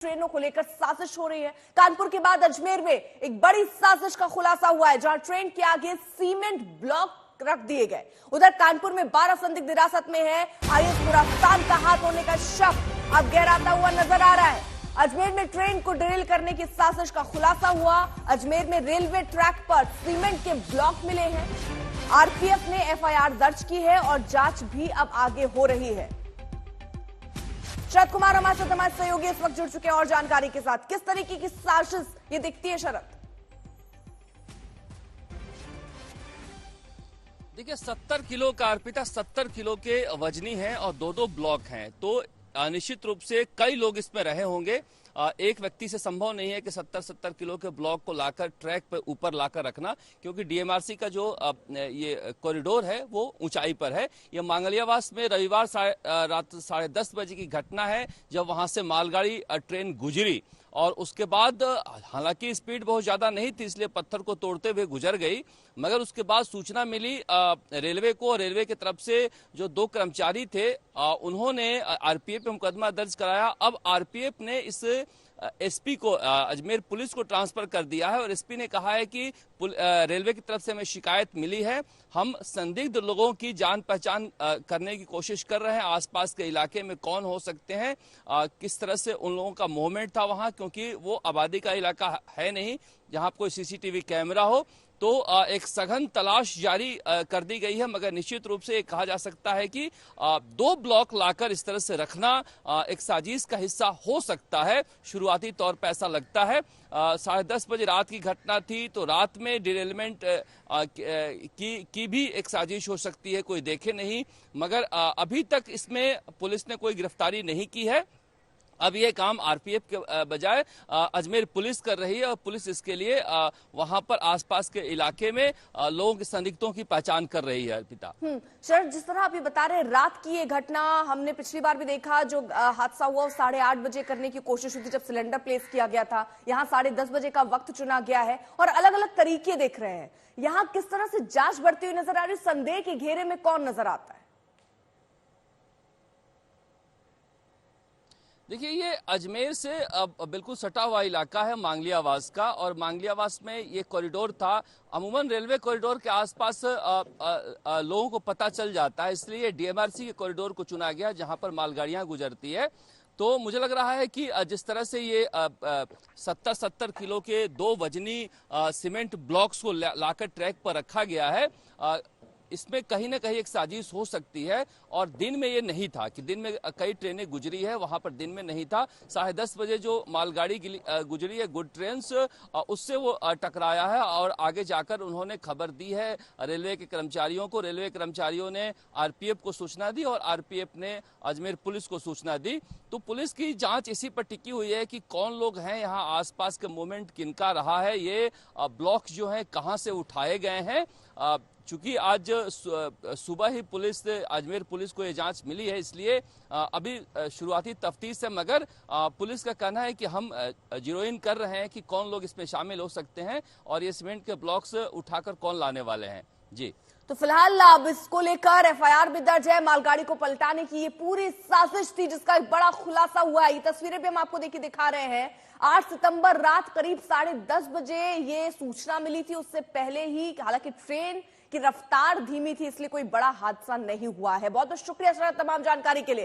ट्रेनों को लेकर साजिश हो रही है। कानपुर के बाद अजमेर में एक बड़ी साजिश का खुलासा हुआ है, जहां ट्रेन के आगे सीमेंट ब्लॉक रख दिए गए। उधर कानपुर में 12 संदिग्ध हिरासत में है। आईएस खुरासान का हाथ होने का शक अब गहराता हुआ नजर आ रहा है। अजमेर में ट्रेन को डिरेल करने की साजिश का खुलासा हुआ। अजमेर में रेलवे ट्रैक पर सीमेंट के ब्लॉक मिले हैं। आरपीएफ ने एफआईआर दर्ज की है और जांच भी अब आगे हो रही है। शरद कुमार हमारे साथ हमारे सहयोगी इस वक्त जुड़ चुके हैं और जानकारी के साथ। किस तरीके की साजिश ये दिखती है शरद? देखिए 70 किलो का अर्पिता 70 किलो के वजनी है और दो ब्लॉक हैं, तो निश्चित रूप से कई लोग इसमें रहे होंगे। एक व्यक्ति से संभव नहीं है कि 70 किलो के ब्लॉक को लाकर ट्रैक पर ऊपर लाकर रखना, क्योंकि डीएमआरसी का जो ये कॉरिडोर है वो ऊंचाई पर है। ये मांगलियावास में रविवार रात 10:30 बजे की घटना है, जब वहां से मालगाड़ी ट्रेन गुजरी और उसके बाद हालांकि स्पीड बहुत ज्यादा नहीं थी, इसलिए पत्थर को तोड़ते हुए गुजर गई। मगर उसके बाद सूचना मिली रेलवे को, और रेलवे की तरफ से जो 2 कर्मचारी थे उन्होंने आरपीएफ पे मुकदमा दर्ज कराया। अब आरपीएफ ने इस एसपी को, अजमेर पुलिस को ट्रांसफर कर दिया है और एसपी ने कहा है कि रेलवे की तरफ से हमें शिकायत मिली है, हम संदिग्ध लोगों की जान पहचान करने की कोशिश कर रहे हैं। आसपास के इलाके में कौन हो सकते हैं, किस तरह से उन लोगों का मूवमेंट था वहां, क्योंकि वो आबादी का इलाका है नहीं जहां कोई सीसीटीवी कैमरा हो। तो एक सघन तलाश जारी कर दी गई है, मगर निश्चित रूप से कहा जा सकता है कि 2 ब्लॉक लाकर इस तरह से रखना एक साजिश का हिस्सा हो सकता है। शुरुआती तौर पर ऐसा लगता है। 10:30 बजे रात की घटना थी, तो रात में डिरेलमेंट की भी एक साजिश हो सकती है, कोई देखे नहीं। मगर अभी तक इसमें पुलिस ने कोई गिरफ्तारी नहीं की है। अब ये काम आरपीएफ के बजाय अजमेर पुलिस कर रही है और पुलिस इसके लिए वहां पर आसपास के इलाके में लोगों के संदिग्धों की पहचान कर रही है। अर्पिता, शरद, जिस तरह आप ये बता रहे हैं, रात की ये घटना हमने पिछली बार भी देखा, जो हादसा हुआ 8:30 बजे करने की कोशिश हुई थी जब सिलेंडर प्लेस किया गया था। यहाँ 10:30 बजे का वक्त चुना गया है और अलग अलग तरीके देख रहे हैं। यहाँ किस तरह से जांच बढ़ती हुई नजर आ रही है? संदेह के घेरे में कौन नजर आता है? देखिए ये अजमेर से बिल्कुल सटा हुआ इलाका है मांगलियावास का, और मांगलियावास में ये कॉरिडोर था। अमूमन रेलवे कॉरिडोर के आसपास लोगों को पता चल जाता है, इसलिए डीएमआरसी के कॉरिडोर को चुना गया जहां पर मालगाड़ियां गुजरती है। तो मुझे लग रहा है कि जिस तरह से ये 70 किलो के 2 वजनी सीमेंट ब्लॉक्स को लाकर ट्रैक पर रखा गया है, इसमें कहीं ना कहीं एक साजिश हो सकती है। और दिन में ये नहीं था कि दिन में कई ट्रेनें गुजरी है, वहां पर दिन में नहीं था। 10:30 बजे जो मालगाड़ी गुजरी है गुड ट्रेन्स, उससे वो टकराया है और आगे जाकर उन्होंने खबर दी है रेलवे के कर्मचारियों को। रेलवे कर्मचारियों ने आरपीएफ को सूचना दी और आरपीएफ ने अजमेर पुलिस को सूचना दी। तो पुलिस की जांच इसी पर टिकी हुई है कि कौन लोग हैं यहाँ, आसपास के मूवमेंट किनका रहा है, ये ब्लॉक जो है कहाँ से उठाए गए हैं। चूंकि आज सुबह ही अजमेर पुलिस को ये जांच मिली है, इसलिए अभी शुरुआती तफ्तीश है। मगर पुलिस का कहना है कि हम जीरो इन कर रहे हैं कि कौन लोग इसमें शामिल हो सकते हैं और ये सीमेंट के ब्लॉक्स उठाकर कौन लाने वाले हैं। जी, तो फिलहाल अब इसको लेकर एफआईआर भी दर्ज है। मालगाड़ी को पलटाने की ये पूरी साजिश थी, जिसका एक बड़ा खुलासा हुआ है। ये तस्वीरें भी हम आपको देखिए दिखा रहे हैं। 8 सितंबर रात करीब 10:30 बजे ये सूचना मिली थी। उससे पहले ही, हालांकि ट्रेन की रफ्तार धीमी थी, इसलिए कोई बड़ा हादसा नहीं हुआ है। बहुत बहुत शुक्रिया सर तमाम जानकारी के लिए।